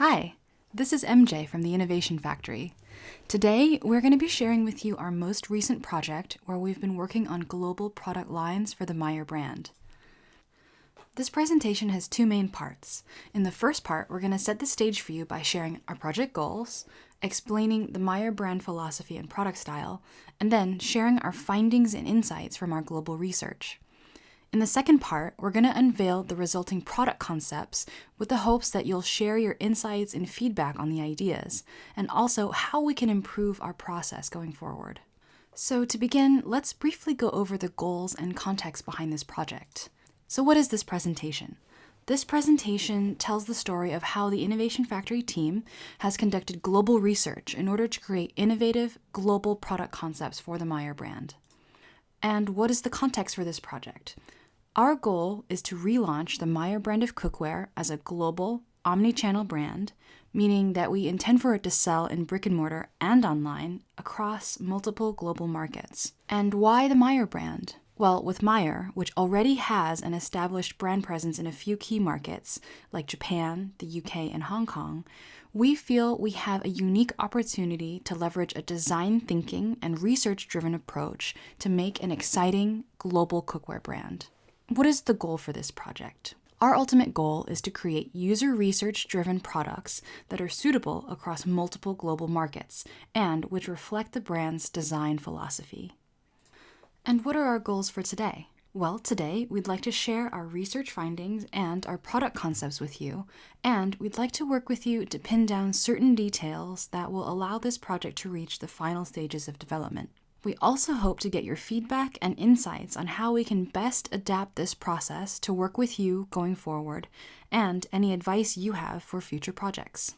Hi, this is MJ from the Innovation Factory. Today, we're going to be sharing with you our most recent project where we've been working on global product lines for the Meyer brand. This presentation has two main parts. In the first part, we're going to set the stage for you by sharing our project goals, explaining the Meyer brand philosophy and product style, and then sharing our findings and insights from our global research. In the second part, we're going to unveil the resulting product concepts with the hopes that you'll share your insights and feedback on the ideas, and also how we can improve our process going forward. So to begin, let's briefly go over the goals and context behind this project. So what is this presentation? This presentation tells the story of how the Innovation Factory team has conducted global research in order to create innovative global product concepts for the Meyer brand. And what is the context for this project? Our goal is to relaunch the Meyer brand of cookware as a global, omni-channel brand, meaning that we intend for it to sell in brick and mortar and online across multiple global markets. And why the Meyer brand? Well, with Meyer, which already has an established brand presence in a few key markets like Japan, the UK, and Hong Kong, we feel we have a unique opportunity to leverage a design thinking and research-driven approach to make an exciting global cookware brand. What is the goal for this project? Our ultimate goal is to create user research-driven products that are suitable across multiple global markets and which reflect the brand's design philosophy. And what are our goals for today? Well, today we'd like to share our research findings and our product concepts with you, and we'd like to work with you to pin down certain details that will allow this project to reach the final stages of development. We also hope to get your feedback and insights on how we can best adapt this process to work with you going forward, and any advice you have for future projects.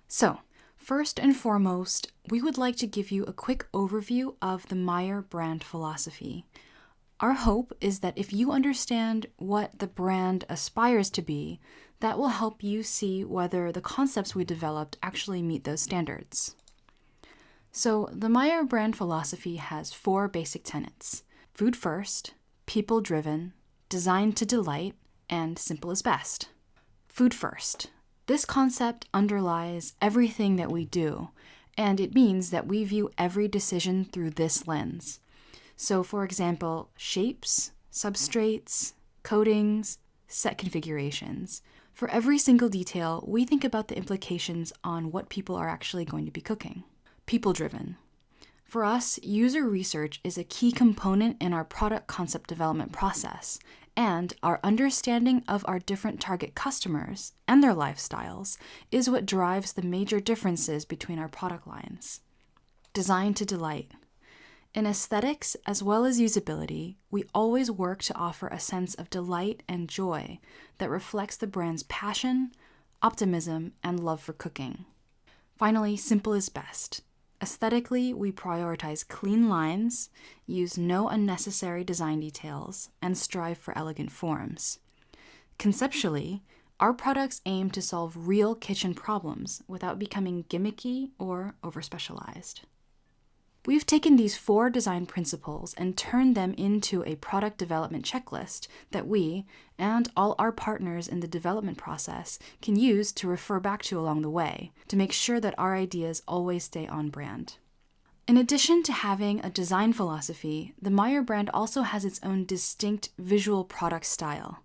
So, first and foremost, we would like to give you a quick overview of the Meyer brand philosophy. Our hope is that if you understand what the brand aspires to be, that will help you see whether the concepts we developed actually meet those standards. So, the Meyer brand philosophy has 4 basic tenets: food first, people driven, designed to delight, and simple is best. Food first. This concept underlies everything that we do, and it means that we view every decision through this lens. So, for example, shapes, substrates, coatings, set configurations. For every single detail, we think about the implications on what people are actually going to be cooking. People-driven. For us, user research is a key component in our product concept development process, and our understanding of our different target customers and their lifestyles is what drives the major differences between our product lines. Designed to delight. In aesthetics as well as usability, we always work to offer a sense of delight and joy that reflects the brand's passion, optimism, and love for cooking. Finally, simple is best. Aesthetically, we prioritize clean lines, use no unnecessary design details, and strive for elegant forms. Conceptually, our products aim to solve real kitchen problems without becoming gimmicky or over-specialized. We've taken these 4 design principles and turned them into a product development checklist that we, and all our partners in the development process, can use to refer back to along the way, to make sure that our ideas always stay on brand. In addition to having a design philosophy, the Meyer brand also has its own distinct visual product style.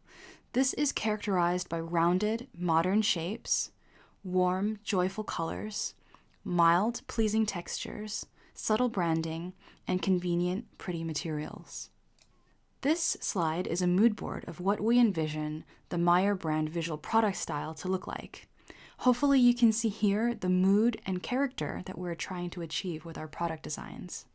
This is characterized by rounded, modern shapes, warm, joyful colors, mild, pleasing textures, subtle branding, and convenient, pretty materials. This slide is a mood board of what we envision the Meyer brand visual product style to look like. Hopefully you can see here the mood and character that we're trying to achieve with our product designs.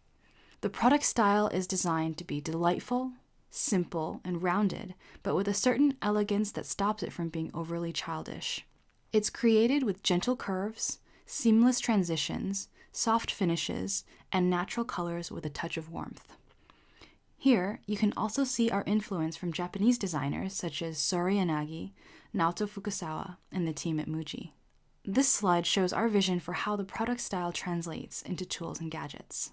The product style is designed to be delightful, simple, and rounded, but with a certain elegance that stops it from being overly childish. It's created with gentle curves, seamless transitions, soft finishes, and natural colors with a touch of warmth. Here, you can also see our influence from Japanese designers such as Sori Yanagi, Naoto Fukusawa, and the team at Muji. This slide shows our vision for how the product style translates into tools and gadgets.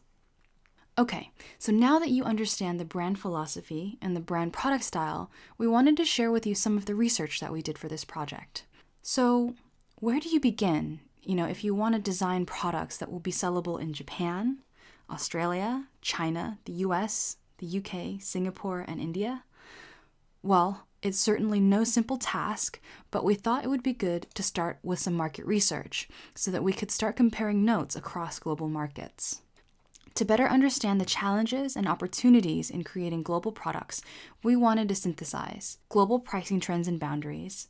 Okay, so now that you understand the brand philosophy and the brand product style, we wanted to share with you some of the research that we did for this project. So, Where do you begin? If you want to design products that will be sellable in Japan, Australia, China, the US, the UK, Singapore, and India? Well, it's certainly no simple task, but we thought it would be good to start with some market research so that we could start comparing notes across global markets. To better understand the challenges and opportunities in creating global products, we wanted to synthesize global pricing trends and boundaries,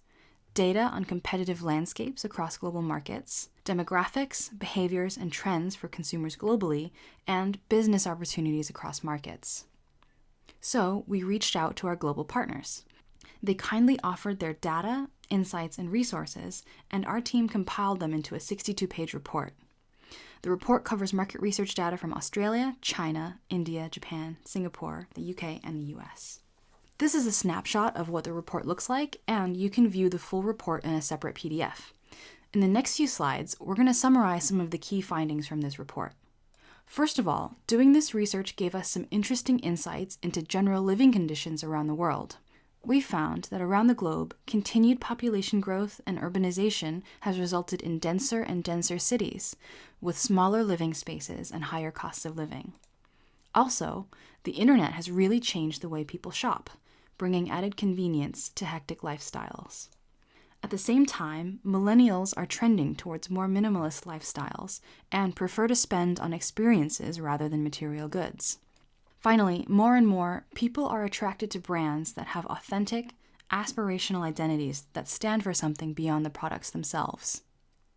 data on competitive landscapes across global markets, demographics, behaviors, and trends for consumers globally, and business opportunities across markets. So we reached out to our global partners. They kindly offered their data, insights, and resources, and our team compiled them into a 62-page report. The report covers market research data from Australia, China, India, Japan, Singapore, the UK, and the US. This is a snapshot of what the report looks like, and you can view the full report in a separate PDF. In the next few slides, we're going to summarize some of the key findings from this report. First of all, doing this research gave us some interesting insights into general living conditions around the world. We found that around the globe, continued population growth and urbanization has resulted in denser and denser cities, with smaller living spaces and higher costs of living. Also, the internet has really changed the way people shop, bringing added convenience to hectic lifestyles. At the same time, millennials are trending towards more minimalist lifestyles and prefer to spend on experiences rather than material goods. Finally, more and more, people are attracted to brands that have authentic, aspirational identities that stand for something beyond the products themselves.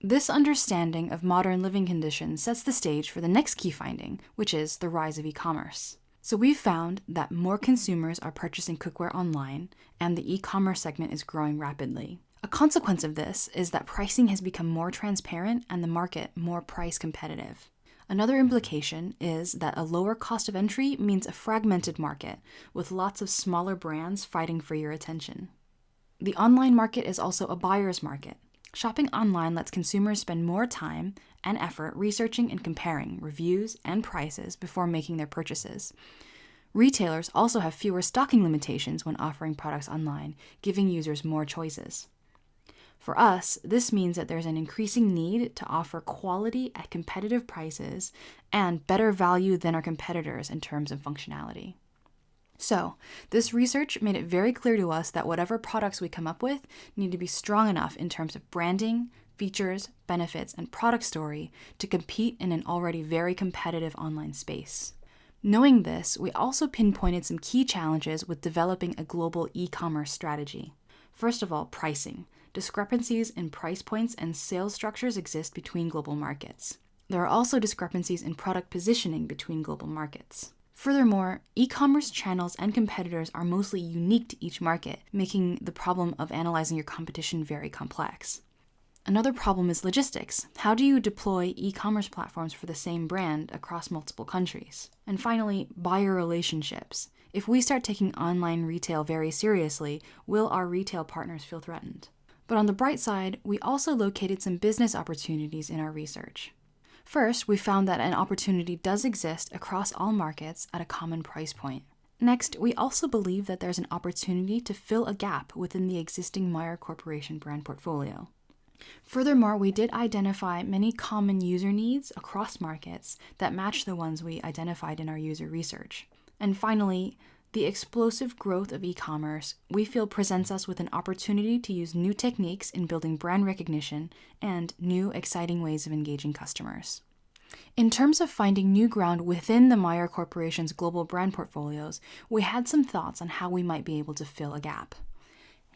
This understanding of modern living conditions sets the stage for the next key finding, which is the rise of e-commerce. So we've found that more consumers are purchasing cookware online, and the e-commerce segment is growing rapidly. A consequence of this is that pricing has become more transparent and the market more price competitive. Another implication is that a lower cost of entry means a fragmented market, with lots of smaller brands fighting for your attention. The online market is also a buyer's market. Shopping online lets consumers spend more time and effort researching and comparing reviews and prices before making their purchases. Retailers also have fewer stocking limitations when offering products online, giving users more choices. For us, this means that there's an increasing need to offer quality at competitive prices and better value than our competitors in terms of functionality. So, this research made it very clear to us that whatever products we come up with need to be strong enough in terms of branding, features, benefits, and product story to compete in an already very competitive online space. Knowing this, we also pinpointed some key challenges with developing a global e-commerce strategy. First of all, pricing. Discrepancies in price points and sales structures exist between global markets. There are also discrepancies in product positioning between global markets. Furthermore, e-commerce channels and competitors are mostly unique to each market, making the problem of analyzing your competition very complex. Another problem is logistics. How do you deploy e-commerce platforms for the same brand across multiple countries? And finally, buyer relationships. If we start taking online retail very seriously, will our retail partners feel threatened? But on the bright side, we also located some business opportunities in our research. First, we found that an opportunity does exist across all markets at a common price point. Next, we also believe that there's an opportunity to fill a gap within the existing Meyer Corporation brand portfolio. Furthermore, we did identify many common user needs across markets that match the ones we identified in our user research. And finally, the explosive growth of e-commerce, we feel, presents us with an opportunity to use new techniques in building brand recognition and new, exciting ways of engaging customers. In terms of finding new ground within the Meyer Corporation's global brand portfolios, we had some thoughts on how we might be able to fill a gap.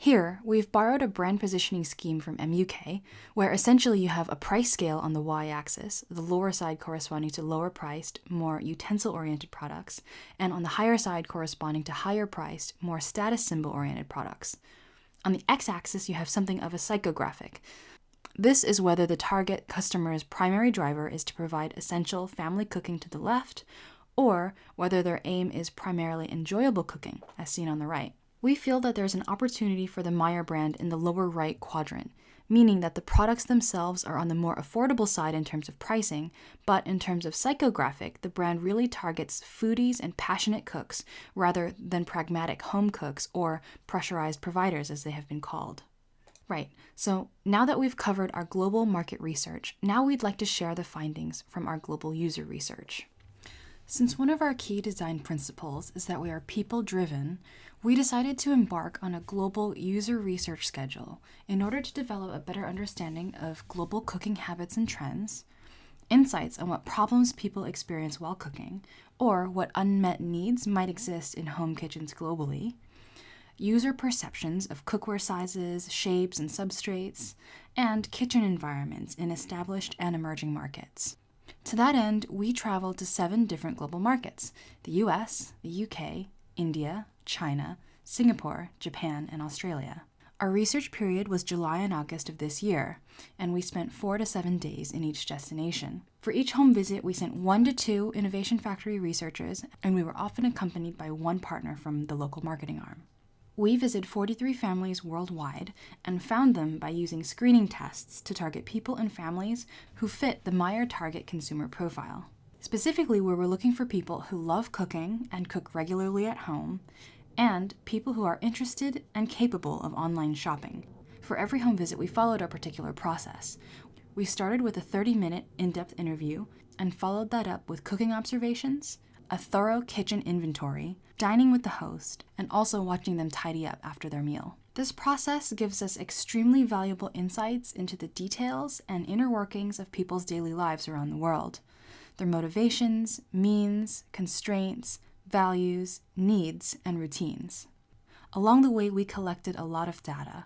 Here, we've borrowed a brand positioning scheme from MUK, where essentially you have a price scale on the y-axis, the lower side corresponding to lower-priced, more utensil-oriented products, and on the higher side corresponding to higher-priced, more status symbol-oriented products. On the x-axis, you have something of a psychographic. This is whether the target customer's primary driver is to provide essential family cooking to the left, or whether their aim is primarily enjoyable cooking, as seen on the right. We feel that there's an opportunity for the Meyer brand in the lower right quadrant, meaning that the products themselves are on the more affordable side in terms of pricing, but in terms of psychographic, the brand really targets foodies and passionate cooks rather than pragmatic home cooks or pressurized providers, as they have been called. Right, so now that we've covered our global market research, now we'd like to share the findings from our global user research. Since one of our key design principles is that we are people-driven, we decided to embark on a global user research schedule in order to develop a better understanding of global cooking habits and trends, insights on what problems people experience while cooking, or what unmet needs might exist in home kitchens globally, user perceptions of cookware sizes, shapes, and substrates, and kitchen environments in established and emerging markets. To that end, we traveled to 7 different global markets: the US, the UK, India, China, Singapore, Japan, and Australia. Our research period was July and August of this year, and we spent 4 to 7 days in each destination. For each home visit, we sent 1 to 2 Innovation Factory researchers, and we were often accompanied by one partner from the local marketing arm. We visited 43 families worldwide and found them by using screening tests to target people and families who fit the Meyer target consumer profile. Specifically, we were looking for people who love cooking and cook regularly at home, and people who are interested and capable of online shopping. For every home visit, we followed a particular process. We started with a 30-minute in-depth interview and followed that up with cooking observations, a thorough kitchen inventory, dining with the host, and also watching them tidy up after their meal. This process gives us extremely valuable insights into the details and inner workings of people's daily lives around the world, their motivations, means, constraints, values, needs, and routines. Along the way, we collected a lot of data.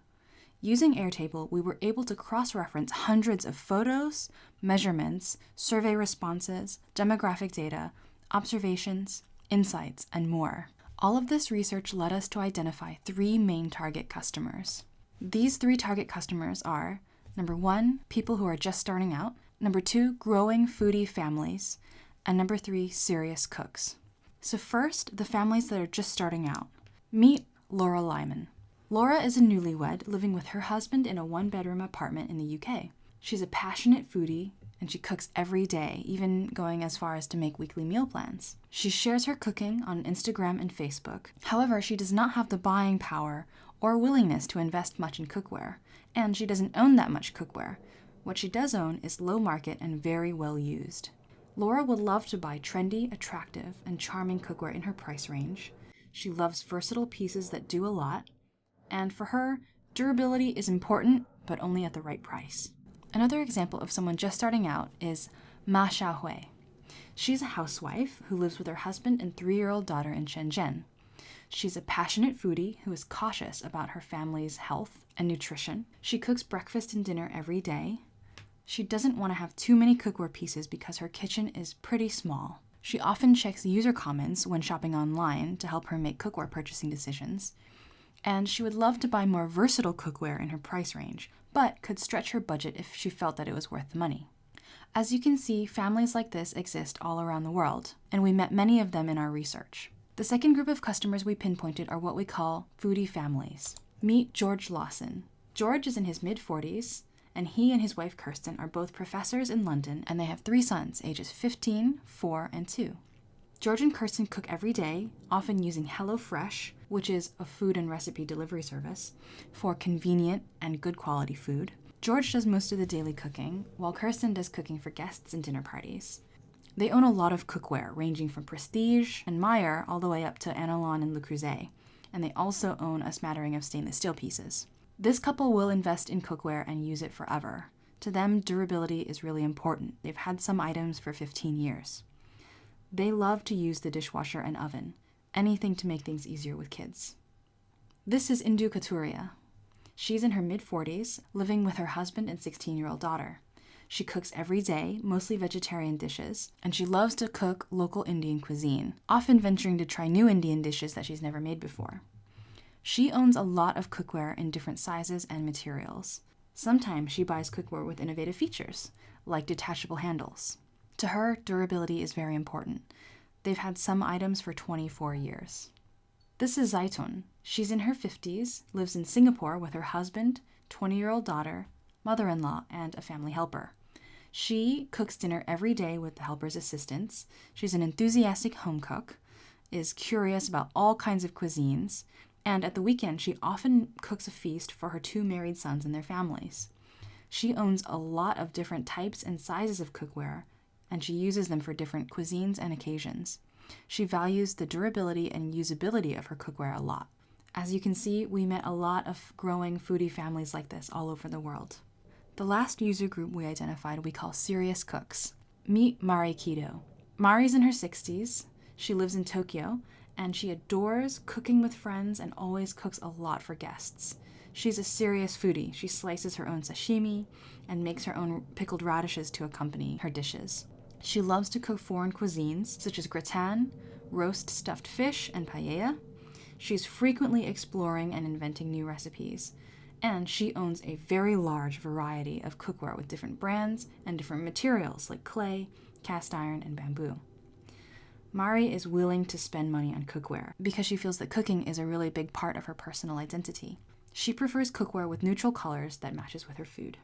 Using Airtable, we were able to cross-reference hundreds of photos, measurements, survey responses, demographic data, observations, insights, and more. All of this research led us to identify 3 main target customers. These 3 target customers are: number 1, people who are just starting out; number 2, growing foodie families; and number 3, serious cooks. So first, the families that are just starting out. Meet Laura Lyman. Laura is a newlywed living with her husband in a 1-bedroom apartment in the UK. She's a passionate foodie, and she cooks every day, even going as far as to make weekly meal plans. She shares her cooking on Instagram and Facebook. However, she does not have the buying power or willingness to invest much in cookware, and she doesn't own that much cookware. What she does own is low market and very well used. Laura would love to buy trendy, attractive, and charming cookware in her price range. She loves versatile pieces that do a lot, and for her, durability is important, but only at the right price. Another example of someone just starting out is Ma Xiaohui. She's a housewife who lives with her husband and 3-year-old daughter in Shenzhen. She's a passionate foodie who is cautious about her family's health and nutrition. She cooks breakfast and dinner every day. She doesn't want to have too many cookware pieces because her kitchen is pretty small. She often checks user comments when shopping online to help her make cookware purchasing decisions. And she would love to buy more versatile cookware in her price range, but could stretch her budget if she felt that it was worth the money. As you can see, families like this exist all around the world, and we met many of them in our research. The second group of customers we pinpointed are what we call foodie families. Meet George Lawson. George is in his mid-40s, and he and his wife Kirsten are both professors in London, and they have 3 sons, ages 15, 4, and 2. George and Kirsten cook every day, often using HelloFresh, which is a food and recipe delivery service, for convenient and good quality food. George does most of the daily cooking, while Kirsten does cooking for guests and dinner parties. They own a lot of cookware, ranging from Prestige and Meyer all the way up to Analon and Le Creuset, and they also own a smattering of stainless steel pieces. This couple will invest in cookware and use it forever. To them, durability is really important. They've had some items for 15 years. They love to use the dishwasher and oven, anything to make things easier with kids. This is Indu Katuria. She's in her mid-40s, living with her husband and 16-year-old daughter. She cooks every day, mostly vegetarian dishes, and she loves to cook local Indian cuisine, often venturing to try new Indian dishes that she's never made before. She owns a lot of cookware in different sizes and materials. Sometimes she buys cookware with innovative features, like detachable handles. To her, durability is very important. They've had some items for 24 years. This is Zaitun. She's in her 50s, lives in Singapore with her husband, 20-year-old daughter, mother-in-law, and a family helper. She cooks dinner every day with the helper's assistance. She's an enthusiastic home cook, is curious about all kinds of cuisines, And at the weekend, she often cooks a feast for her 2 married sons and their families. She owns a lot of different types and sizes of cookware, and she uses them for different cuisines and occasions. She values the durability and usability of her cookware a lot. As you can see, we met a lot of growing foodie families like this all over the world. The last user group we identified we call serious cooks. Meet Mari Kido. Mari's in her 60s. She lives in Tokyo, and she adores cooking with friends and always cooks a lot for guests. She's a serious foodie. She slices her own sashimi and makes her own pickled radishes to accompany her dishes. She loves to cook foreign cuisines such as gratin, roast stuffed fish, and paella. She's frequently exploring and inventing new recipes, and she owns a very large variety of cookware with different brands and different materials like clay, cast iron, and bamboo. Mari is willing to spend money on cookware because she feels that cooking is a really big part of her personal identity. She prefers cookware with neutral colors that matches with her food.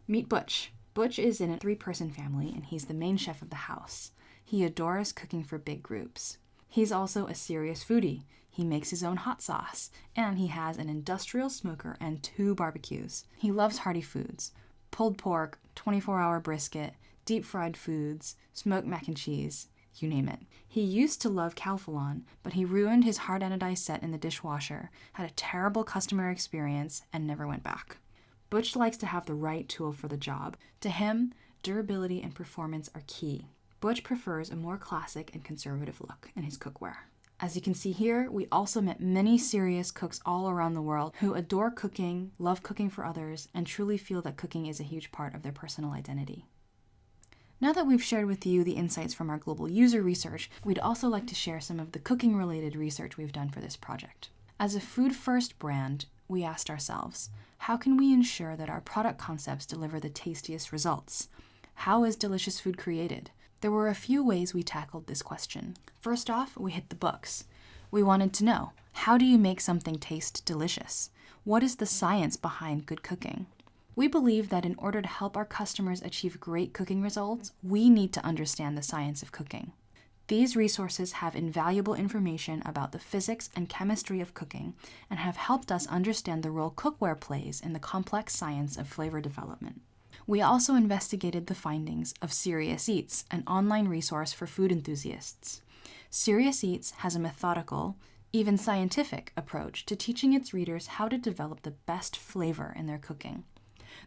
Meet Butch. Butch is in a 3-person family, and he's the main chef of the house. He adores cooking for big groups. He's also a serious foodie. He makes his own hot sauce, and he has an industrial smoker and 2 barbecues. He loves hearty foods: pulled pork, 24-hour brisket, deep-fried foods, smoked mac and cheese, you name it. He used to love calphalon, but he ruined his hard anodized set in the dishwasher, had a terrible customer experience, and never went back. Butch likes to have the right tool for the job. To him, durability and performance are key. Butch prefers a more classic and conservative look in his cookware. As you can see here, we also met many serious cooks all around the world who adore cooking, love cooking for others, and truly feel that cooking is a huge part of their personal identity. Now that we've shared with you the insights from our global user research, we'd also like to share some of the cooking-related research we've done for this project. As a food-first brand, we asked ourselves, how can we ensure that our product concepts deliver the tastiest results? How is delicious food created? There were a few ways we tackled this question. First off, we hit the books. We wanted to know, how do you make something taste delicious? What is the science behind good cooking? We believe that in order to help our customers achieve great cooking results, we need to understand the science of cooking. These resources have invaluable information about the physics and chemistry of cooking and have helped us understand the role cookware plays in the complex science of flavor development. We also investigated the findings of Serious Eats, an online resource for food enthusiasts. Serious Eats has a methodical, even scientific approach to teaching its readers how to develop the best flavor in their cooking.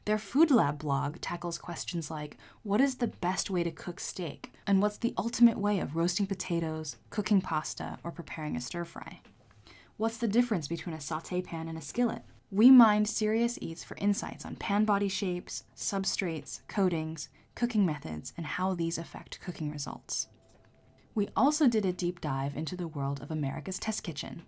Their Food Lab blog tackles questions like, what is the best way to cook steak? And what's the ultimate way of roasting potatoes, cooking pasta, or preparing a stir-fry? What's the difference between a sauté pan and a skillet? We mined Serious Eats for insights on pan body shapes, substrates, coatings, cooking methods, and how these affect cooking results. We also did a deep dive into the world of America's Test Kitchen.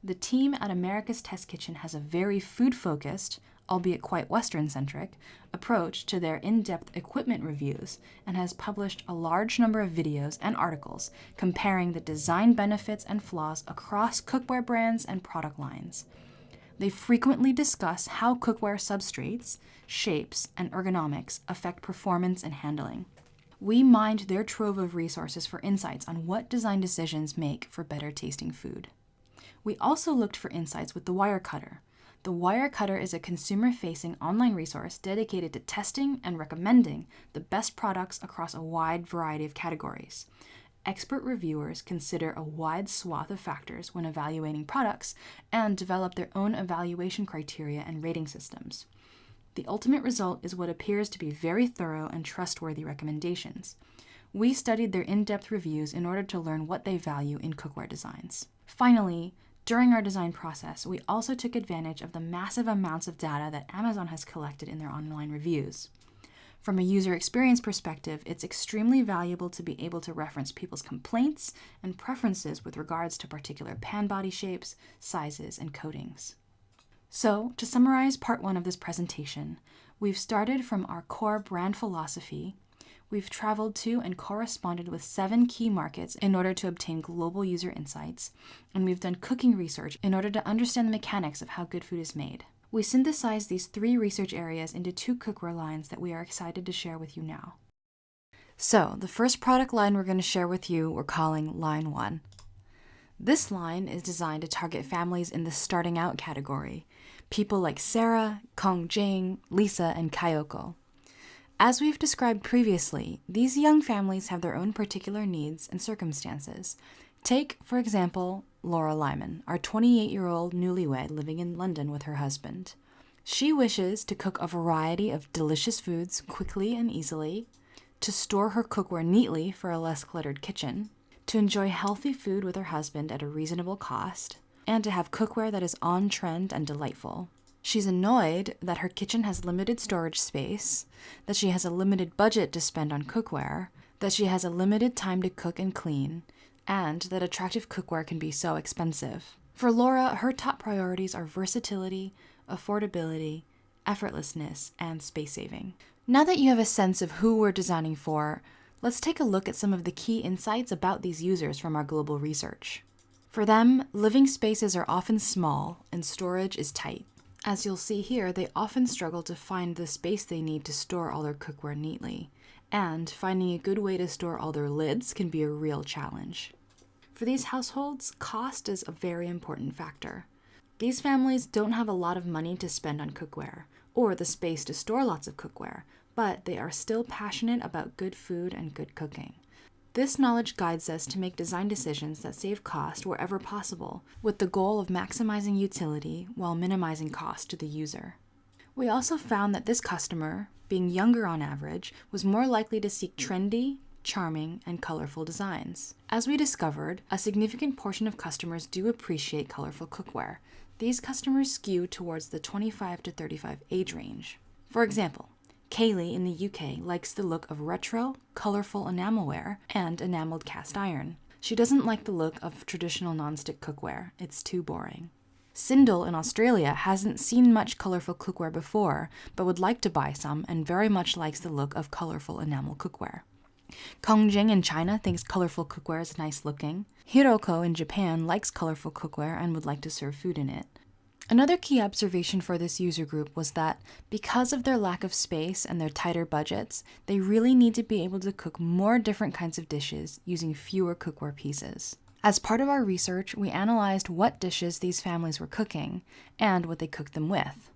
The team at America's Test Kitchen has a very food-focused, albeit quite Western-centric, approach to their in-depth equipment reviews and has published a large number of videos and articles comparing the design benefits and flaws across cookware brands and product lines. They frequently discuss how cookware substrates, shapes, and ergonomics affect performance and handling. We mined their trove of resources for insights on what design decisions make for better tasting food. We also looked for insights with the Wirecutter. The Wirecutter is a consumer-facing online resource dedicated to testing and recommending the best products across a wide variety of categories. Expert reviewers consider a wide swath of factors when evaluating products and develop their own evaluation criteria and rating systems. The ultimate result is what appears to be very thorough and trustworthy recommendations. We studied their in-depth reviews in order to learn what they value in cookware designs. Finally, during our design process, we also took advantage of the massive amounts of data that Amazon has collected in their online reviews. From a user experience perspective, it's extremely valuable to be able to reference people's complaints and preferences with regards to particular pan body shapes, sizes, and coatings. So, to summarize part 1 of this presentation, we've started from our core brand philosophy. We've traveled to and corresponded with 7 key markets in order to obtain global user insights, and we've done cooking research in order to understand the mechanics of how good food is made. We synthesized these 3 research areas into 2 cookware lines that we are excited to share with you now. So, the first product line we're going to share with you we're calling Line 1. This line is designed to target families in the starting out category, people like Sarah, Kong Jing, Lisa, and Kayoko. As we've described previously, these young families have their own particular needs and circumstances. Take, for example, Laura Lyman, our 28-year-old newlywed living in London with her husband. She wishes to cook a variety of delicious foods quickly and easily, to store her cookware neatly for a less cluttered kitchen, to enjoy healthy food with her husband at a reasonable cost, and to have cookware that is on trend and delightful. She's annoyed that her kitchen has limited storage space, that she has a limited budget to spend on cookware, that she has a limited time to cook and clean, and that attractive cookware can be so expensive. For Laura, her top priorities are versatility, affordability, effortlessness, and space saving. Now that you have a sense of who we're designing for, let's take a look at some of the key insights about these users from our global research. For them, living spaces are often small and storage is tight. As you'll see here, they often struggle to find the space they need to store all their cookware neatly, and finding a good way to store all their lids can be a real challenge. For these households, cost is a very important factor. These families don't have a lot of money to spend on cookware, or the space to store lots of cookware, but they are still passionate about good food and good cooking. This knowledge guides us to make design decisions that save cost wherever possible, with the goal of maximizing utility while minimizing cost to the user. We also found that this customer, being younger on average, was more likely to seek trendy, charming, and colorful designs. As we discovered, a significant portion of customers do appreciate colorful cookware. These customers skew towards the 25 to 35 age range. For example, Kaylee in the UK likes the look of retro, colorful enamelware and enameled cast iron. She doesn't like the look of traditional nonstick cookware. It's too boring. Sindel in Australia hasn't seen much colorful cookware before, but would like to buy some and very much likes the look of colorful enamel cookware. Kongjing in China thinks colorful cookware is nice looking. Hiroko in Japan likes colorful cookware and would like to serve food in it. Another key observation for this user group was that because of their lack of space and their tighter budgets, they really need to be able to cook more different kinds of dishes using fewer cookware pieces. As part of our research, we analyzed what dishes these families were cooking and what they cooked them with.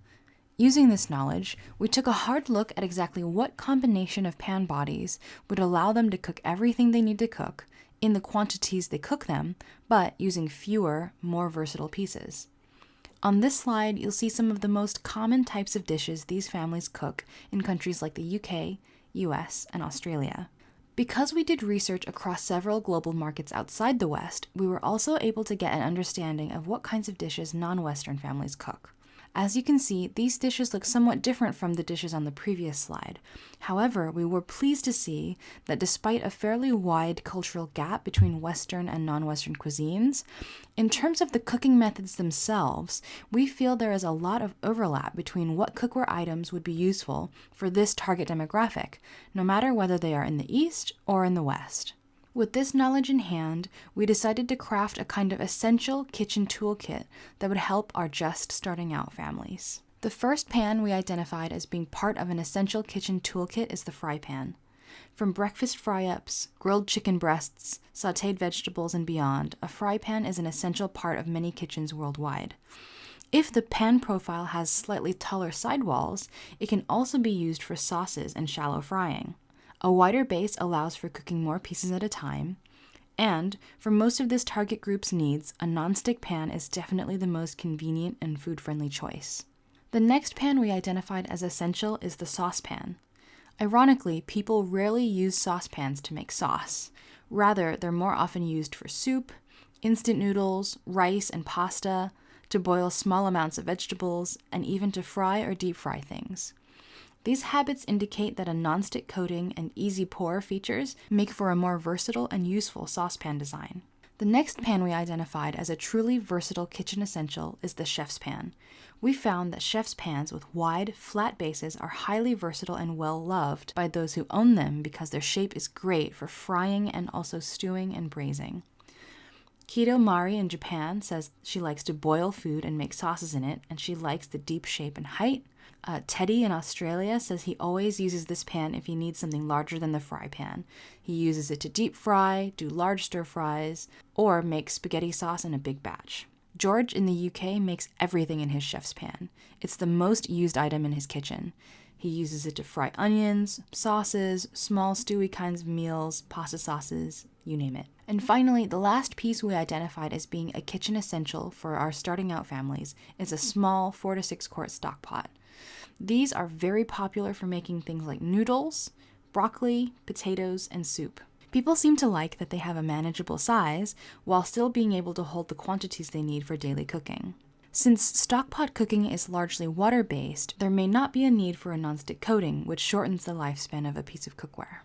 Using this knowledge, we took a hard look at exactly what combination of pan bodies would allow them to cook everything they need to cook in the quantities they cook them, but using fewer, more versatile pieces. On this slide, you'll see some of the most common types of dishes these families cook in countries like the UK, US, and Australia. Because we did research across several global markets outside the West, we were also able to get an understanding of what kinds of dishes non-Western families cook. As you can see, these dishes look somewhat different from the dishes on the previous slide. However, we were pleased to see that despite a fairly wide cultural gap between Western and non-Western cuisines, in terms of the cooking methods themselves, we feel there is a lot of overlap between what cookware items would be useful for this target demographic, no matter whether they are in the East or in the West. With this knowledge in hand, we decided to craft a kind of essential kitchen toolkit that would help our just starting out families. The first pan we identified as being part of an essential kitchen toolkit is the fry pan. From breakfast fry-ups, grilled chicken breasts, sautéed vegetables, and beyond, a fry pan is an essential part of many kitchens worldwide. If the pan profile has slightly taller sidewalls, it can also be used for sauces and shallow frying. A wider base allows for cooking more pieces at a time, and for most of this target group's needs, a nonstick pan is definitely the most convenient and food-friendly choice. The next pan we identified as essential is the saucepan. Ironically, people rarely use saucepans to make sauce. Rather, they're more often used for soup, instant noodles, rice and pasta, to boil small amounts of vegetables, and even to fry or deep fry things. These habits indicate that a nonstick coating and easy pour features make for a more versatile and useful saucepan design. The next pan we identified as a truly versatile kitchen essential is the chef's pan. We found that chef's pans with wide, flat bases are highly versatile and well-loved by those who own them because their shape is great for frying and also stewing and braising. Keto Mari in Japan says she likes to boil food and make sauces in it, and she likes the deep shape and height. Teddy in Australia says he always uses this pan if he needs something larger than the fry pan. He uses it to deep fry, do large stir fries, or make spaghetti sauce in a big batch. George in the UK makes everything in his chef's pan. It's the most used item in his kitchen. He uses it to fry onions, sauces, small stewy kinds of meals, pasta sauces, you name it. And finally, the last piece we identified as being a kitchen essential for our starting out families is a small 4 to 6 quart stock pot. These are very popular for making things like noodles, broccoli, potatoes, and soup. People seem to like that they have a manageable size while still being able to hold the quantities they need for daily cooking. Since stockpot cooking is largely water-based, there may not be a need for a nonstick coating, which shortens the lifespan of a piece of cookware.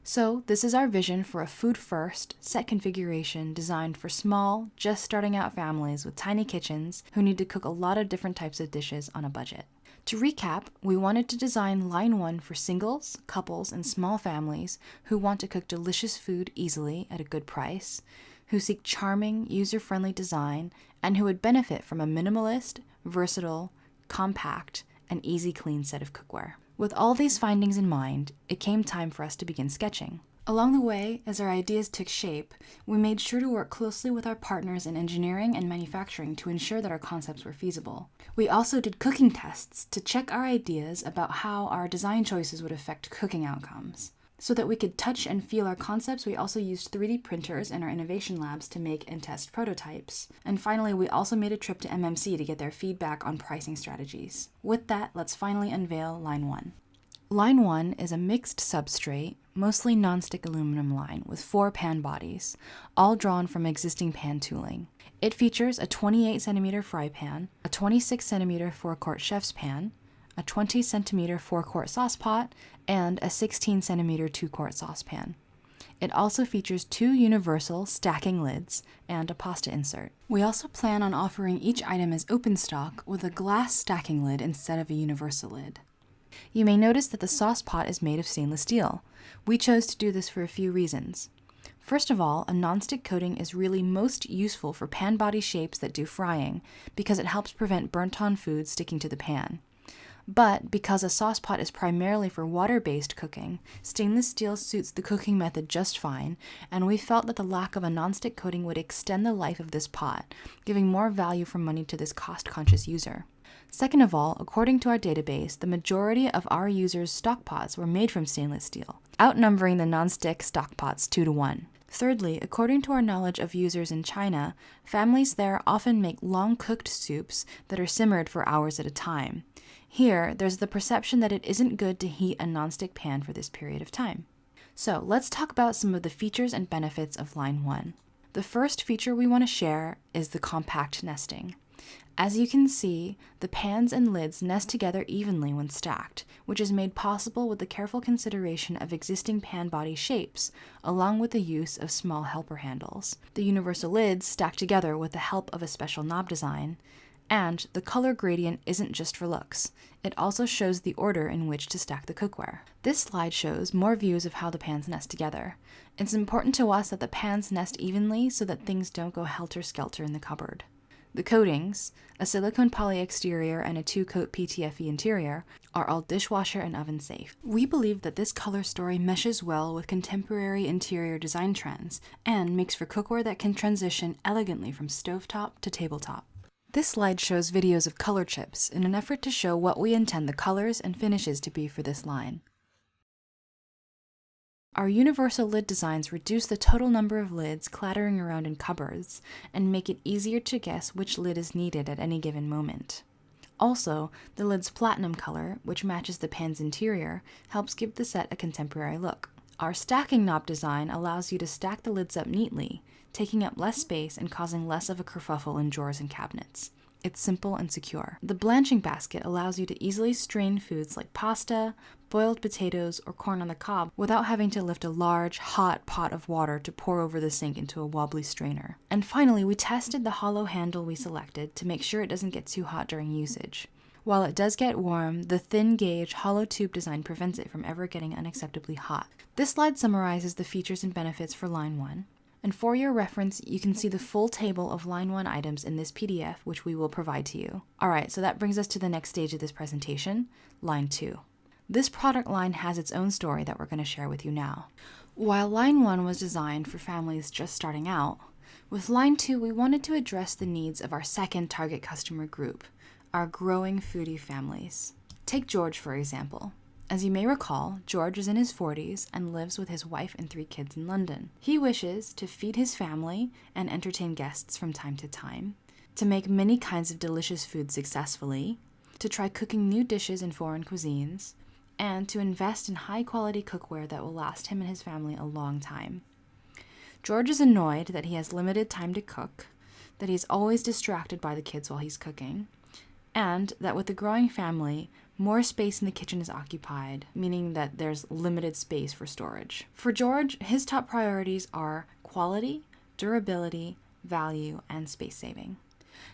So this is our vision for a food-first, set configuration designed for small, just starting out families with tiny kitchens who need to cook a lot of different types of dishes on a budget. To recap, we wanted to design Line 1 for singles, couples, and small families who want to cook delicious food easily at a good price, who seek charming, user-friendly design, and who would benefit from a minimalist, versatile, compact, and easy clean set of cookware. With all these findings in mind, it came time for us to begin sketching. Along the way, as our ideas took shape, we made sure to work closely with our partners in engineering and manufacturing to ensure that our concepts were feasible. We also did cooking tests to check our ideas about how our design choices would affect cooking outcomes. So that we could touch and feel our concepts, we also used 3D printers in our innovation labs to make and test prototypes. And finally, we also made a trip to MMC to get their feedback on pricing strategies. With that, let's finally unveil Line 1. Line 1 is a mixed substrate, mostly nonstick aluminum line with 4 pan bodies, all drawn from existing pan tooling. It features a 28 centimeter fry pan, a 26 centimeter 4-quart chef's pan, a 20 centimeter 4-quart sauce pot, and a 16 centimeter 2-quart saucepan. It also features 2 universal stacking lids and a pasta insert. We also plan on offering each item as open stock with a glass stacking lid instead of a universal lid. You may notice that the sauce pot is made of stainless steel. We chose to do this for a few reasons. First of all, a nonstick coating is really most useful for pan body shapes that do frying because it helps prevent burnt-on food sticking to the pan. But because a sauce pot is primarily for water-based cooking, stainless steel suits the cooking method just fine, and we felt that the lack of a nonstick coating would extend the life of this pot, giving more value for money to this cost-conscious user. Second of all, according to our database, the majority of our users' stock pots were made from stainless steel, outnumbering the nonstick stock pots 2 to 1. Thirdly, according to our knowledge of users in China, families there often make long-cooked soups that are simmered for hours at a time. Here, there's the perception that it isn't good to heat a nonstick pan for this period of time. So let's talk about some of the features and benefits of Line 1. The first feature we want to share is the compact nesting. As you can see, the pans and lids nest together evenly when stacked, which is made possible with the careful consideration of existing pan body shapes, along with the use of small helper handles. The universal lids stack together with the help of a special knob design, and the color gradient isn't just for looks. It also shows the order in which to stack the cookware. This slide shows more views of how the pans nest together. It's important to us that the pans nest evenly so that things don't go helter-skelter in the cupboard. The coatings, a silicone poly exterior and a 2-coat PTFE interior, are all dishwasher and oven safe. We believe that this color story meshes well with contemporary interior design trends and makes for cookware that can transition elegantly from stovetop to tabletop. This slide shows videos of color chips in an effort to show what we intend the colors and finishes to be for this line. Our universal lid designs reduce the total number of lids clattering around in cupboards and make it easier to guess which lid is needed at any given moment. Also, the lid's platinum color, which matches the pan's interior, helps give the set a contemporary look. Our stacking knob design allows you to stack the lids up neatly, taking up less space and causing less of a kerfuffle in drawers and cabinets. It's simple and secure. The blanching basket allows you to easily strain foods like pasta, boiled potatoes, or corn on the cob without having to lift a large, hot pot of water to pour over the sink into a wobbly strainer. And finally, we tested the hollow handle we selected to make sure it doesn't get too hot during usage. While it does get warm, the thin gauge hollow tube design prevents it from ever getting unacceptably hot. This slide summarizes the features and benefits for Line 1. And for your reference, you can see the full table of line 1 items in this PDF, which we will provide to you. Alright, so that brings us to the next stage of this presentation, line 2. This product line has its own story that we're going to share with you now. While line 1 was designed for families just starting out, with line 2 we wanted to address the needs of our second target customer group, our growing foodie families. Take George, for example. As you may recall, George is in his 40s and lives with his wife and 3 kids in London. He wishes to feed his family and entertain guests from time to time, to make many kinds of delicious food successfully, to try cooking new dishes in foreign cuisines, and to invest in high-quality cookware that will last him and his family a long time. George is annoyed that he has limited time to cook, that he is always distracted by the kids while he's cooking, and that with the growing family, more space in the kitchen is occupied, meaning that there's limited space for storage. For George, his top priorities are quality, durability, value, and space saving.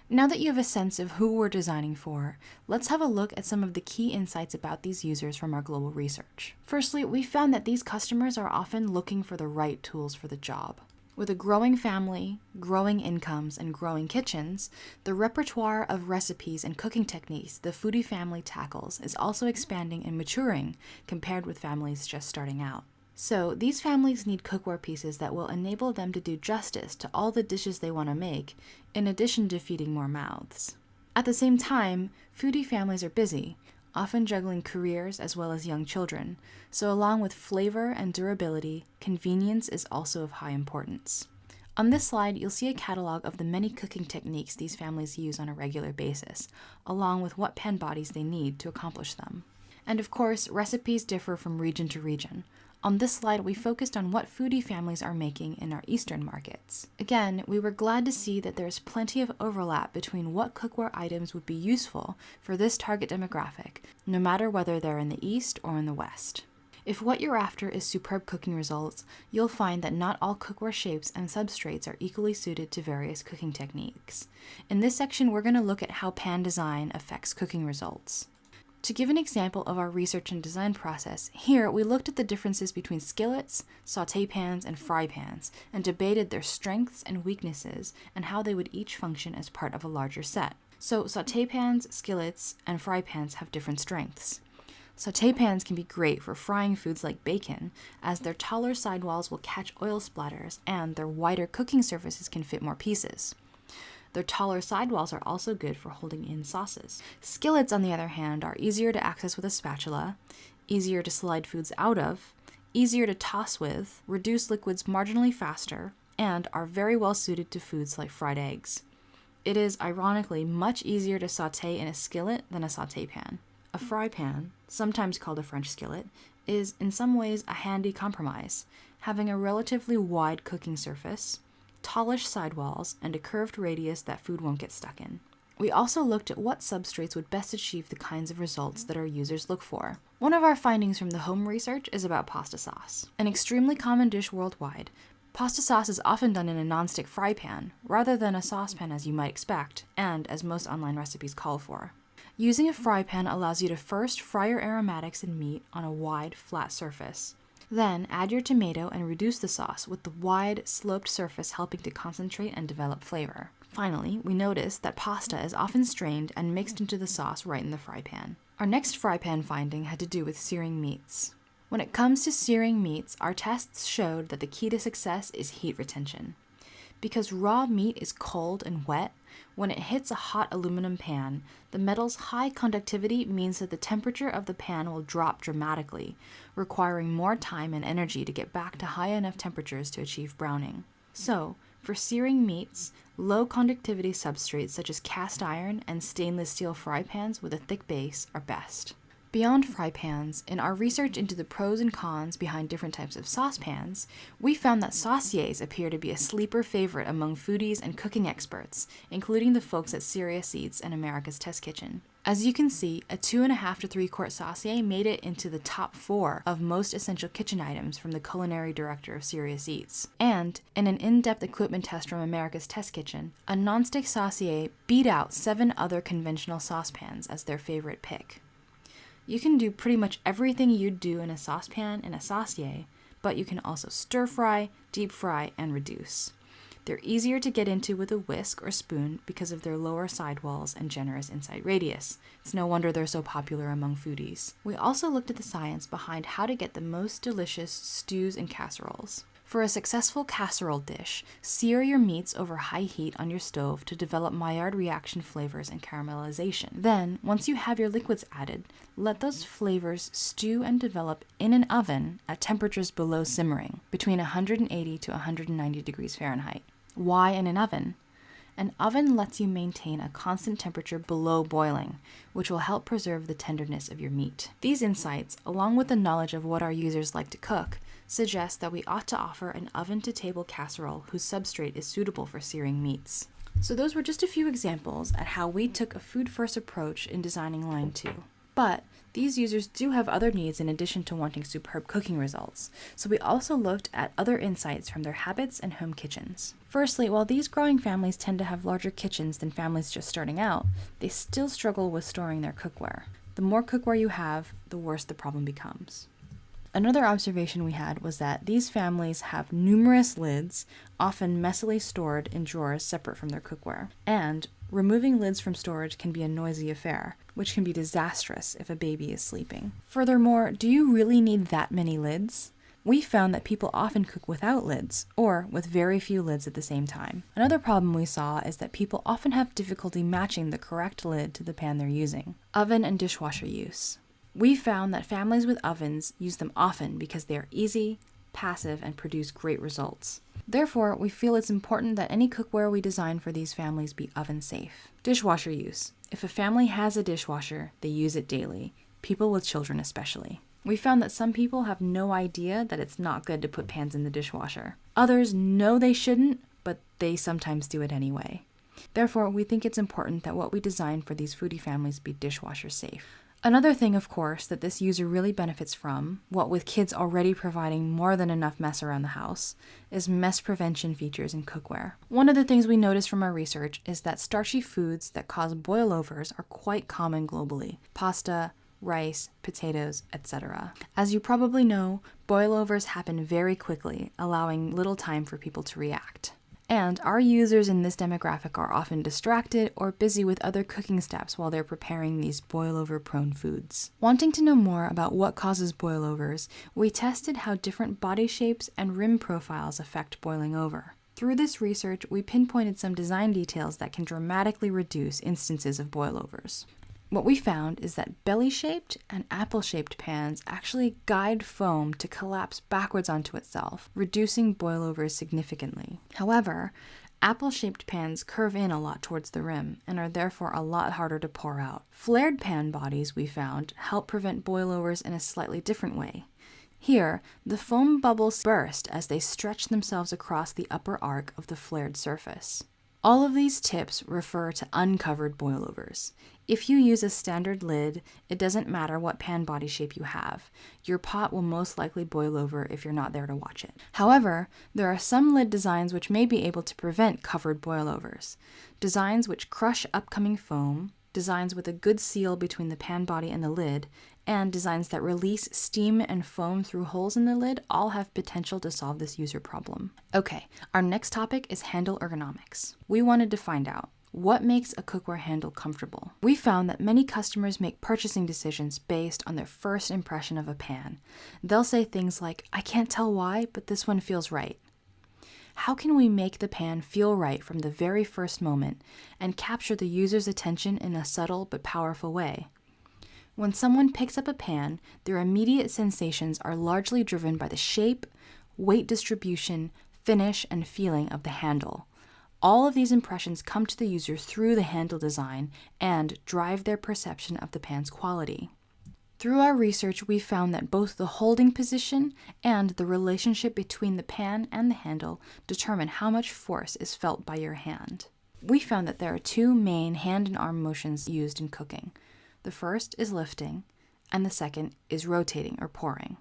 Now that you have a sense of who we're designing for, let's have a look at some of the key insights about these users from our global research. Firstly, we found that these customers are often looking for the right tools for the job. With a growing family, growing incomes, and growing kitchens, the repertoire of recipes and cooking techniques the foodie family tackles is also expanding and maturing compared with families just starting out. So these families need cookware pieces that will enable them to do justice to all the dishes they want to make, in addition to feeding more mouths. At the same time, foodie families are busy, often juggling careers as well as young children, so along with flavor and durability, convenience is also of high importance. On this slide, you'll see a catalog of the many cooking techniques these families use on a regular basis, along with what pan bodies they need to accomplish them. And of course, recipes differ from region to region. On this slide, we focused on what foodie families are making in our Eastern markets. Again, we were glad to see that there is plenty of overlap between what cookware items would be useful for this target demographic, no matter whether they're in the East or in the West. If what you're after is superb cooking results, you'll find that not all cookware shapes and substrates are equally suited to various cooking techniques. In this section, we're going to look at how pan design affects cooking results. To give an example of our research and design process, here we looked at the differences between skillets, sauté pans, and fry pans, and debated their strengths and weaknesses and how they would each function as part of a larger set. So sauté pans, skillets, and fry pans have different strengths. Sauté pans can be great for frying foods like bacon, as their taller sidewalls will catch oil splatters and their wider cooking surfaces can fit more pieces. Their taller sidewalls are also good for holding in sauces. Skillets, on the other hand, are easier to access with a spatula, easier to slide foods out of, easier to toss with, reduce liquids marginally faster, and are very well suited to foods like fried eggs. It is, ironically, much easier to sauté in a skillet than a sauté pan. A fry pan, sometimes called a French skillet, is in some ways a handy compromise, having a relatively wide cooking surface, tallish sidewalls, and a curved radius that food won't get stuck in. We also looked at what substrates would best achieve the kinds of results that our users look for. One of our findings from the home research is about pasta sauce. An extremely common dish worldwide, pasta sauce is often done in a non-stick fry pan, rather than a saucepan as you might expect, and as most online recipes call for. Using a fry pan allows you to first fry your aromatics and meat on a wide, flat surface. Then add your tomato and reduce the sauce, with the wide, sloped surface helping to concentrate and develop flavor. Finally, we noticed that pasta is often strained and mixed into the sauce right in the fry pan. Our next fry pan finding had to do with searing meats. When it comes to searing meats, our tests showed that the key to success is heat retention. Because raw meat is cold and wet, when it hits a hot aluminum pan, the metal's high conductivity means that the temperature of the pan will drop dramatically, requiring more time and energy to get back to high enough temperatures to achieve browning. So, for searing meats, low conductivity substrates such as cast iron and stainless steel fry pans with a thick base are best. Beyond fry pans, in our research into the pros and cons behind different types of saucepans, we found that sauciers appear to be a sleeper favorite among foodies and cooking experts, including the folks at Serious Eats and America's Test Kitchen. As you can see, a 2.5 to 3 quart saucier made it into the top 4 of most essential kitchen items from the culinary director of Serious Eats. And, in an in-depth equipment test from America's Test Kitchen, a nonstick saucier beat out 7 other conventional saucepans as their favorite pick. You can do pretty much everything you'd do in a saucepan and a saucier, but you can also stir fry, deep fry, and reduce. They're easier to get into with a whisk or spoon because of their lower sidewalls and generous inside radius. It's no wonder they're so popular among foodies. We also looked at the science behind how to get the most delicious stews and casseroles. For a successful casserole dish, sear your meats over high heat on your stove to develop Maillard reaction flavors and caramelization. Then, once you have your liquids added, let those flavors stew and develop in an oven at temperatures below simmering, between 180 to 190 degrees Fahrenheit. Why in an oven? An oven lets you maintain a constant temperature below boiling, which will help preserve the tenderness of your meat. These insights, along with the knowledge of what our users like to cook, suggest that we ought to offer an oven-to-table casserole whose substrate is suitable for searing meats. So those were just a few examples at how we took a food-first approach in designing Line 2. But these users do have other needs in addition to wanting superb cooking results, so we also looked at other insights from their habits and home kitchens. Firstly, while these growing families tend to have larger kitchens than families just starting out, they still struggle with storing their cookware. The more cookware you have, the worse the problem becomes. Another observation we had was that these families have numerous lids, often messily stored in drawers separate from their cookware. And removing lids from storage can be a noisy affair, which can be disastrous if a baby is sleeping. Furthermore, do you really need that many lids? We found that people often cook without lids, or with very few lids at the same time. Another problem we saw is that people often have difficulty matching the correct lid to the pan they're using. Oven and dishwasher use. We found that families with ovens use them often because they are easy, passive, and produce great results. Therefore, we feel it's important that any cookware we design for these families be oven safe. Dishwasher use. If a family has a dishwasher, they use it daily, people with children especially. We found that some people have no idea that it's not good to put pans in the dishwasher. Others know they shouldn't, but they sometimes do it anyway. Therefore, we think it's important that what we design for these foodie families be dishwasher safe. Another thing, of course, that this user really benefits from, what with kids already providing more than enough mess around the house, is mess prevention features in cookware. One of the things we noticed from our research is that starchy foods that cause boilovers are quite common globally. Pasta, rice, potatoes, etc. As you probably know, boilovers happen very quickly, allowing little time for people to react. And our users in this demographic are often distracted or busy with other cooking steps while they're preparing these boilover-prone foods. Wanting to know more about what causes boilovers, we tested how different body shapes and rim profiles affect boiling over. Through this research, we pinpointed some design details that can dramatically reduce instances of boilovers. What we found is that belly-shaped and apple-shaped pans actually guide foam to collapse backwards onto itself, reducing boilovers significantly. However, apple-shaped pans curve in a lot towards the rim and are therefore a lot harder to pour out. Flared pan bodies, we found, help prevent boilovers in a slightly different way. Here, the foam bubbles burst as they stretch themselves across the upper arc of the flared surface. All of these tips refer to uncovered boilovers. If you use a standard lid, it doesn't matter what pan body shape you have. Your pot will most likely boil over if you're not there to watch it. However, there are some lid designs which may be able to prevent covered boilovers. Designs which crush upcoming foam, designs with a good seal between the pan body and the lid, and designs that release steam and foam through holes in the lid all have potential to solve this user problem. Okay, our next topic is handle ergonomics. We wanted to find out, what makes a cookware handle comfortable? We found that many customers make purchasing decisions based on their first impression of a pan. They'll say things like, "I can't tell why, but this one feels right." How can we make the pan feel right from the very first moment and capture the user's attention in a subtle but powerful way? When someone picks up a pan, their immediate sensations are largely driven by the shape, weight distribution, finish, and feeling of the handle. All of these impressions come to the user through the handle design and drive their perception of the pan's quality. Through our research, we found that both the holding position and the relationship between the pan and the handle determine how much force is felt by your hand. We found that there are two main hand and arm motions used in cooking. The first is lifting, and the second is rotating or pouring.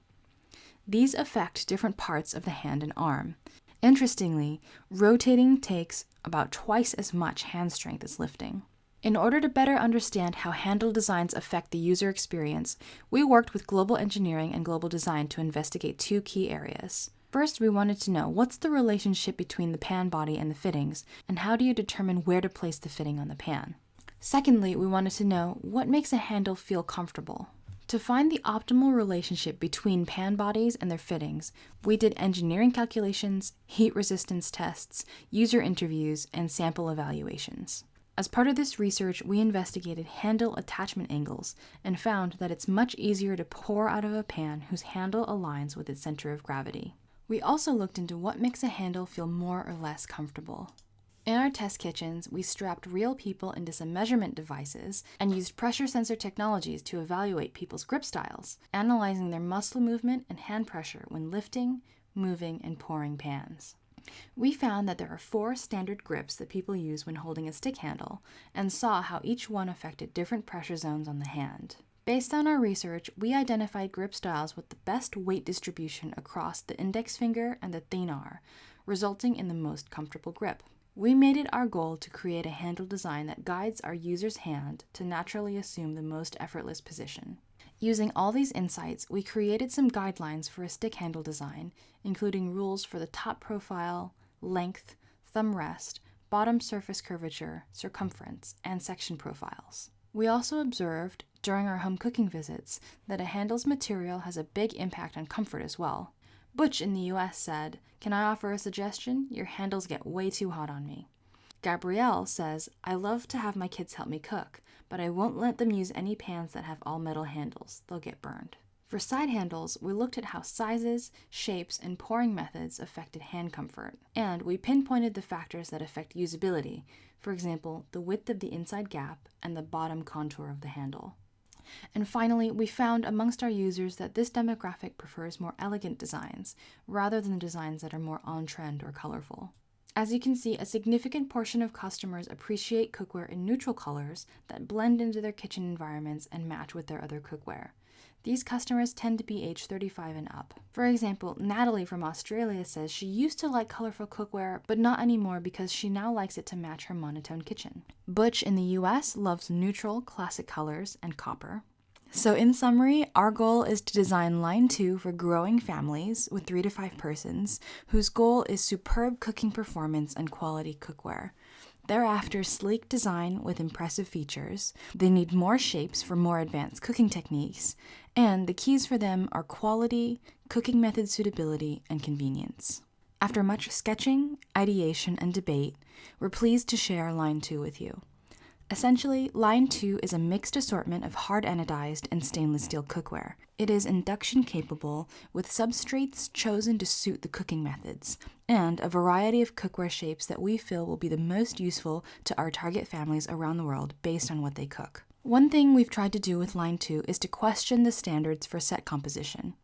These affect different parts of the hand and arm. Interestingly, rotating takes about twice as much hand strength as lifting. In order to better understand how handle designs affect the user experience, we worked with global engineering and global design to investigate two key areas. First, we wanted to know what's the relationship between the pan body and the fittings, and how do you determine where to place the fitting on the pan? Secondly, we wanted to know what makes a handle feel comfortable. To find the optimal relationship between pan bodies and their fittings, we did engineering calculations, heat resistance tests, user interviews, and sample evaluations. As part of this research, we investigated handle attachment angles and found that it's much easier to pour out of a pan whose handle aligns with its center of gravity. We also looked into what makes a handle feel more or less comfortable. In our test kitchens, we strapped real people into some measurement devices and used pressure sensor technologies to evaluate people's grip styles, analyzing their muscle movement and hand pressure when lifting, moving, and pouring pans. We found that there are 4 standard grips that people use when holding a stick handle, and saw how each one affected different pressure zones on the hand. Based on our research, we identified grip styles with the best weight distribution across the index finger and the thenar, resulting in the most comfortable grip. We made it our goal to create a handle design that guides our user's hand to naturally assume the most effortless position. Using all these insights, we created some guidelines for a stick handle design, including rules for the top profile, length, thumb rest, bottom surface curvature, circumference, and section profiles. We also observed, during our home cooking visits, that a handle's material has a big impact on comfort as well. Butch in the US said, "Can I offer a suggestion? Your handles get way too hot on me." Gabrielle says, "I love to have my kids help me cook, but I won't let them use any pans that have all metal handles. They'll get burned." For side handles, we looked at how sizes, shapes, and pouring methods affected hand comfort, and we pinpointed the factors that affect usability, for example, the width of the inside gap and the bottom contour of the handle. And finally, we found amongst our users that this demographic prefers more elegant designs, rather than designs that are more on-trend or colorful. As you can see, a significant portion of customers appreciate cookware in neutral colors that blend into their kitchen environments and match with their other cookware. These customers tend to be age 35 and up. For example, Natalie from Australia says she used to like colorful cookware, but not anymore because she now likes it to match her monotone kitchen. Butch in the US loves neutral, classic colors and copper. So in summary, our goal is to design Line 2 for growing families with 3 to 5 persons, whose goal is superb cooking performance and quality cookware. Thereafter, sleek design with impressive features. They need more shapes for more advanced cooking techniques, and the keys for them are quality, cooking method suitability, and convenience. After much sketching, ideation, and debate, we're pleased to share Line 2 with you. Essentially, Line 2 is a mixed assortment of hard anodized and stainless steel cookware. It is induction capable, with substrates chosen to suit the cooking methods, and a variety of cookware shapes that we feel will be the most useful to our target families around the world based on what they cook. One thing we've tried to do with Line 2 is to question the standards for set composition.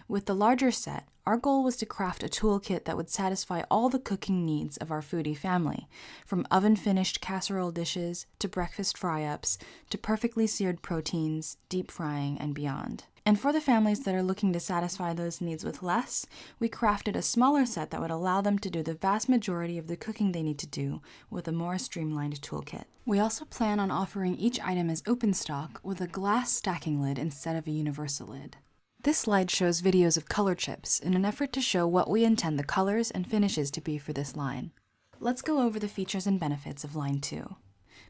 With the larger set, our goal was to craft a toolkit that would satisfy all the cooking needs of our foodie family, from oven-finished casserole dishes to breakfast fry-ups to perfectly seared proteins, deep frying, and beyond. And for the families that are looking to satisfy those needs with less, we crafted a smaller set that would allow them to do the vast majority of the cooking they need to do with a more streamlined toolkit. We also plan on offering each item as open stock with a glass stacking lid instead of a universal lid. This slide shows videos of color chips in an effort to show what we intend the colors and finishes to be for this line. Let's go over the features and benefits of Line 2.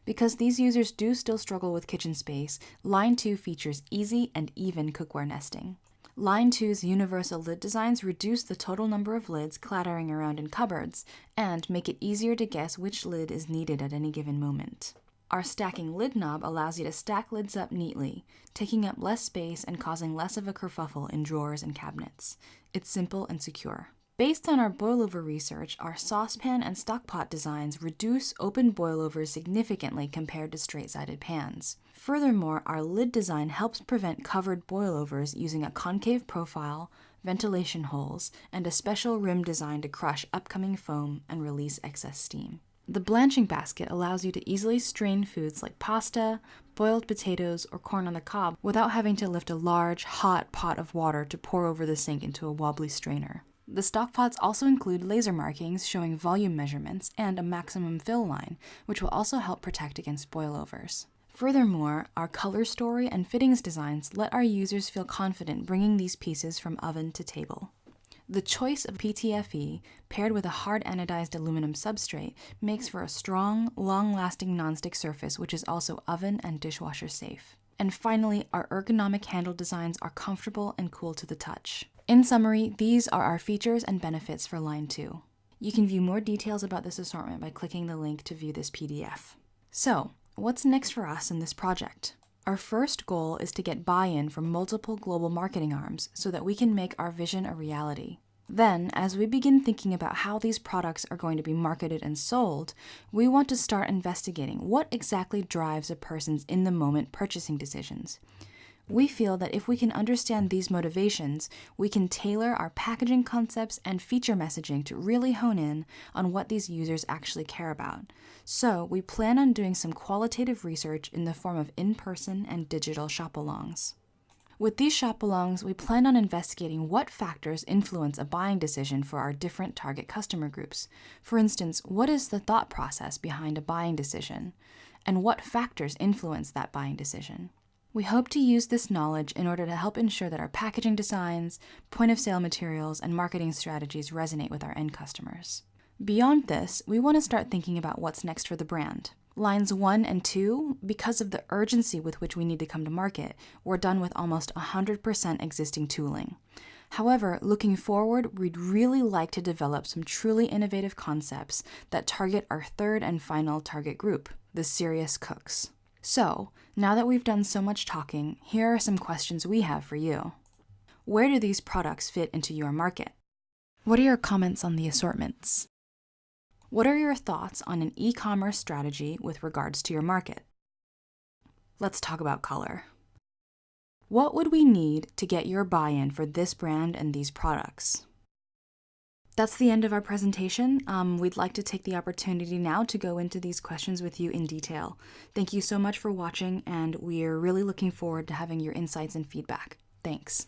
Because these users do still struggle with kitchen space, Line 2 features easy and even cookware nesting. Line 2's universal lid designs reduce the total number of lids clattering around in cupboards and make it easier to guess which lid is needed at any given moment. Our stacking lid knob allows you to stack lids up neatly, taking up less space and causing less of a kerfuffle in drawers and cabinets. It's simple and secure. Based on our boilover research, our saucepan and stockpot designs reduce open boilovers significantly compared to straight-sided pans. Furthermore, our lid design helps prevent covered boilovers using a concave profile, ventilation holes, and a special rim designed to crush upcoming foam and release excess steam. The blanching basket allows you to easily strain foods like pasta, boiled potatoes, or corn on the cob without having to lift a large, hot pot of water to pour over the sink into a wobbly strainer. The stock pots also include laser markings showing volume measurements and a maximum fill line, which will also help protect against boilovers. Furthermore, our color story and fittings designs let our users feel confident bringing these pieces from oven to table. The choice of PTFE paired with a hard anodized aluminum substrate makes for a strong, long-lasting nonstick surface which is also oven and dishwasher safe. And finally, our ergonomic handle designs are comfortable and cool to the touch. In summary, these are our features and benefits for line 2. You can view more details about this assortment by clicking the link to view this PDF. So, what's next for us in this project? Our first goal is to get buy-in from multiple global marketing arms so that we can make our vision a reality. Then, as we begin thinking about how these products are going to be marketed and sold, we want to start investigating what exactly drives a person's in-the-moment purchasing decisions. We feel that if we can understand these motivations, we can tailor our packaging concepts and feature messaging to really hone in on what these users actually care about. So we plan on doing some qualitative research in the form of in-person and digital shop-alongs. With these shop-alongs, we plan on investigating what factors influence a buying decision for our different target customer groups. For instance, what is the thought process behind a buying decision? And what factors influence that buying decision? We hope to use this knowledge in order to help ensure that our packaging designs, point-of-sale materials, and marketing strategies resonate with our end customers. Beyond this, we want to start thinking about what's next for the brand. Lines 1 and 2, because of the urgency with which we need to come to market, were done with almost 100% existing tooling. However, looking forward, we'd really like to develop some truly innovative concepts that target our third and final target group, the serious cooks. So, now that we've done so much talking, here are some questions we have for you. Where do these products fit into your market? What are your comments on the assortments? What are your thoughts on an e-commerce strategy with regards to your market? Let's talk about color. What would we need to get your buy-in for this brand and these products? That's the end of our presentation. We'd like to take the opportunity now to go into these questions with you in detail. Thank you so much for watching, and we're really looking forward to having your insights and feedback. Thanks.